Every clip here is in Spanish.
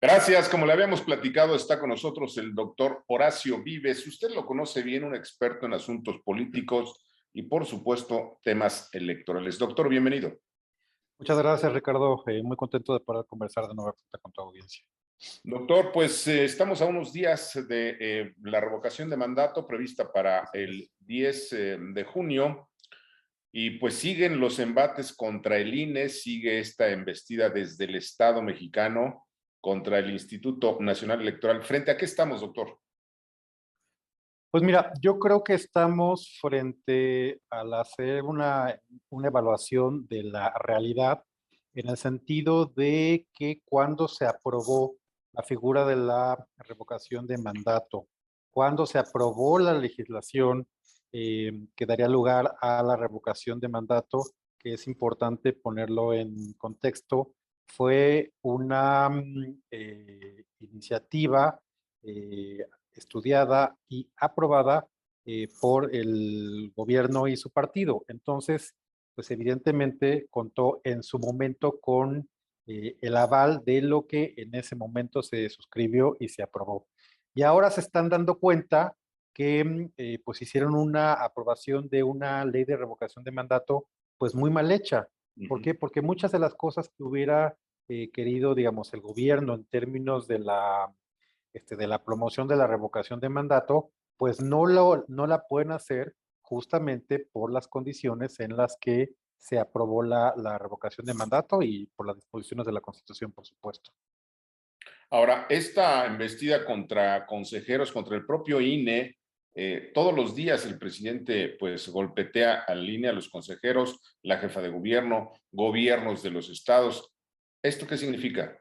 Gracias. Como le habíamos platicado, está con nosotros el doctor Horacio Vives. Usted lo conoce bien, un experto en asuntos políticos y, por supuesto, temas electorales. Doctor, bienvenido. Muchas gracias, Ricardo. Muy contento de poder conversar de nuevo con tu audiencia. Doctor, pues estamos a unos días de la revocación de mandato prevista para el 10 de junio y pues siguen los embates contra el INE, sigue esta embestida desde el Estado mexicano contra el Instituto Nacional Electoral. ¿Frente a qué estamos, doctor? Pues mira, yo creo que estamos frente al hacer una evaluación de la realidad en el sentido de que cuando se aprobó la figura de la revocación de mandato, cuando se aprobó la legislación que daría lugar a la revocación de mandato, que es importante ponerlo en contexto, fue una iniciativa estudiada y aprobada por el gobierno y su partido. Entonces, pues evidentemente contó en su momento con el aval de lo que en ese momento se suscribió y se aprobó. Y ahora se están dando cuenta que pues hicieron una aprobación de una ley de revocación de mandato pues muy mal hecha. ¿Por qué? Porque muchas de las cosas que hubiera querido, digamos, el gobierno en términos de la promoción de la revocación de mandato, pues no la pueden hacer justamente por las condiciones en las que se aprobó la revocación de mandato y por las disposiciones de la Constitución, por supuesto. Ahora, esta embestida contra consejeros, contra el propio INE, todos los días el presidente pues golpetea al INE, a los consejeros, la jefa de gobierno, gobiernos de los estados. ¿Esto qué significa?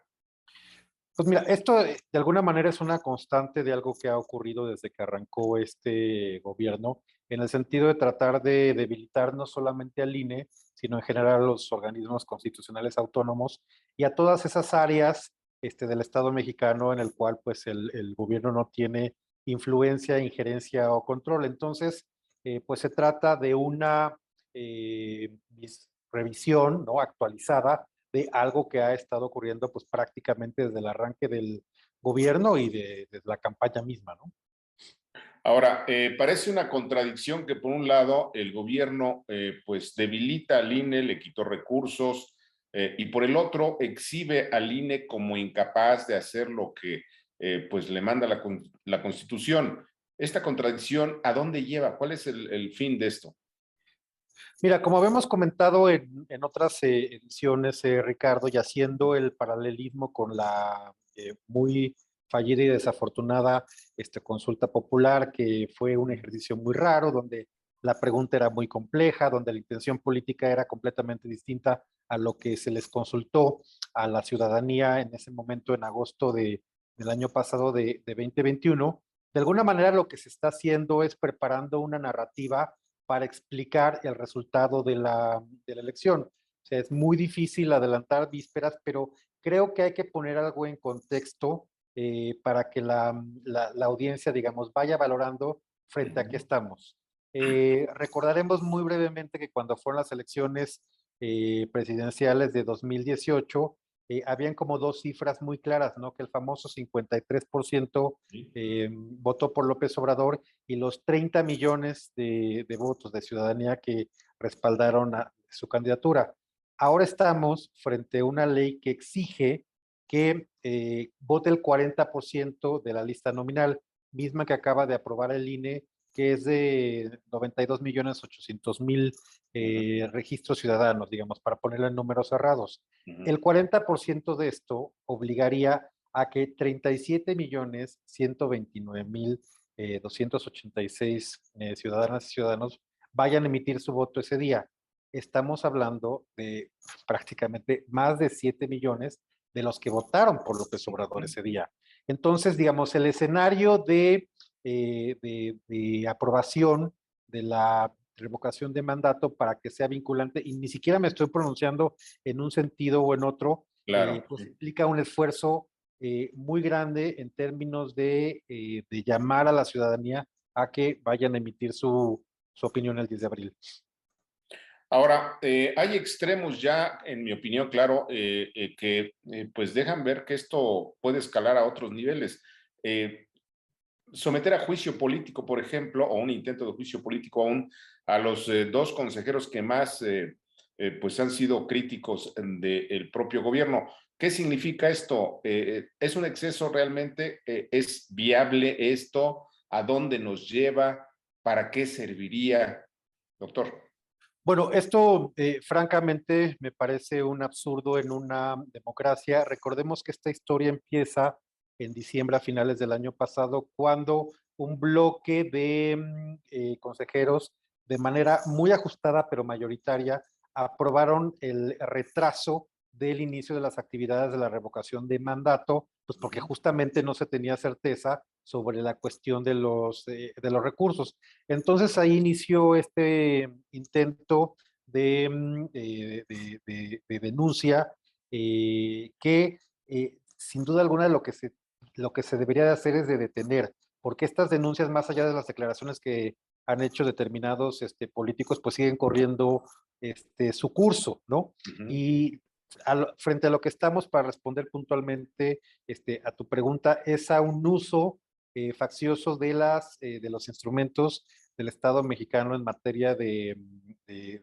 Pues mira, esto de alguna manera es una constante de algo que ha ocurrido desde que arrancó este gobierno, en el sentido de tratar de debilitar no solamente al INE, sino en general a los organismos constitucionales autónomos y a todas esas áreas del Estado mexicano en el cual pues el gobierno no tiene influencia, injerencia o control. Entonces, pues se trata de una eh, revisión, ¿no?, actualizada de algo que ha estado ocurriendo pues prácticamente desde el arranque del gobierno y desde la campaña misma, ¿no? Ahora, parece una contradicción que por un lado el gobierno pues debilita al INE, le quitó recursos y por el otro exhibe al INE como incapaz de hacer lo que pues le manda la Constitución. Esta contradicción, ¿a dónde lleva? ¿Cuál es el fin de esto? Mira, como habíamos comentado en otras ediciones, Ricardo, y haciendo el paralelismo con la muy fallida y desafortunada consulta popular, que fue un ejercicio muy raro, donde la pregunta era muy compleja, donde la intención política era completamente distinta a lo que se les consultó a la ciudadanía en ese momento, en agosto del año pasado de 2021. De alguna manera lo que se está haciendo es preparando una narrativa para explicar el resultado de la elección. O sea, es muy difícil adelantar vísperas, pero creo que hay que poner algo en contexto para que la audiencia, digamos, vaya valorando frente a qué estamos. Recordaremos muy brevemente que cuando fueron las elecciones presidenciales de 2018, habían como dos cifras muy claras, ¿no? Que el famoso 53% votó por López Obrador y los 30 millones de votos de ciudadanía que respaldaron a su candidatura. Ahora estamos frente a una ley que exige que vote el 40% de la lista nominal, misma que acaba de aprobar el INE, que es de 92.800.000 registros ciudadanos, digamos, para ponerlo en números cerrados. El 40% de esto obligaría a que 37.129.286 ciudadanas y ciudadanos vayan a emitir su voto ese día. Estamos hablando de prácticamente más de 7 millones de los que votaron por López Obrador ese día. Entonces, digamos, el escenario de aprobación de la revocación de mandato para que sea vinculante, y ni siquiera me estoy pronunciando en un sentido o en otro, Claro. pues implica un esfuerzo muy grande en términos de llamar a la ciudadanía a que vayan a emitir su opinión el 10 de abril. Ahora, hay extremos ya, en mi opinión, claro, que pues dejan ver que esto puede escalar a otros niveles. Eh, Someter a juicio político, por ejemplo, o un intento de juicio político aún a los dos consejeros que más pues han sido críticos del propio gobierno. ¿Qué significa esto? ¿Es un exceso realmente? ¿Es viable esto? ¿A dónde nos lleva? ¿Para qué serviría, doctor? Bueno, esto francamente me parece un absurdo en una democracia. Recordemos que esta historia empieza en diciembre a finales del año pasado, cuando un bloque de consejeros, de manera muy ajustada pero mayoritaria, aprobaron el retraso del inicio de las actividades de la revocación de mandato, pues porque justamente no se tenía certeza sobre la cuestión de los recursos. Entonces ahí inició este intento de denuncia que sin duda alguna lo que se debería de hacer es de detener, porque estas denuncias, más allá de las declaraciones que han hecho determinados políticos, pues siguen corriendo su curso, ¿no? Uh -huh. Y frente a lo que estamos para responder puntualmente a tu pregunta, es a un uso faccioso de los instrumentos del Estado mexicano en materia de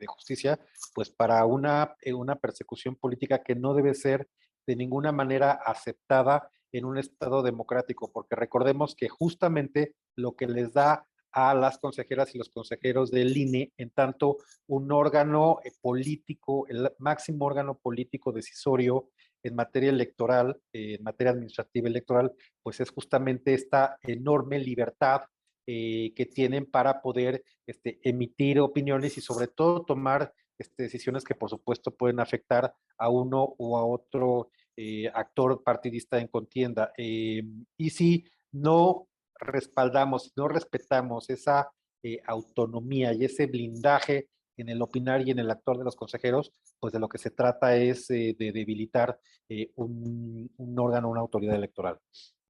justicia, pues para una persecución política que no debe ser de ninguna manera aceptada en un Estado democrático, porque recordemos que justamente lo que les da a las consejeras y los consejeros del INE, en tanto un órgano político, el máximo órgano político decisorio en materia electoral, en materia administrativa electoral, pues es justamente esta enorme libertad que tienen para poder emitir opiniones y sobre todo tomar decisiones que por supuesto pueden afectar a uno o a otro actor partidista en contienda. Y si no respaldamos, si no respetamos esa autonomía y ese blindaje en el opinar y en el actuar de los consejeros, pues de lo que se trata es de debilitar un órgano, una autoridad electoral.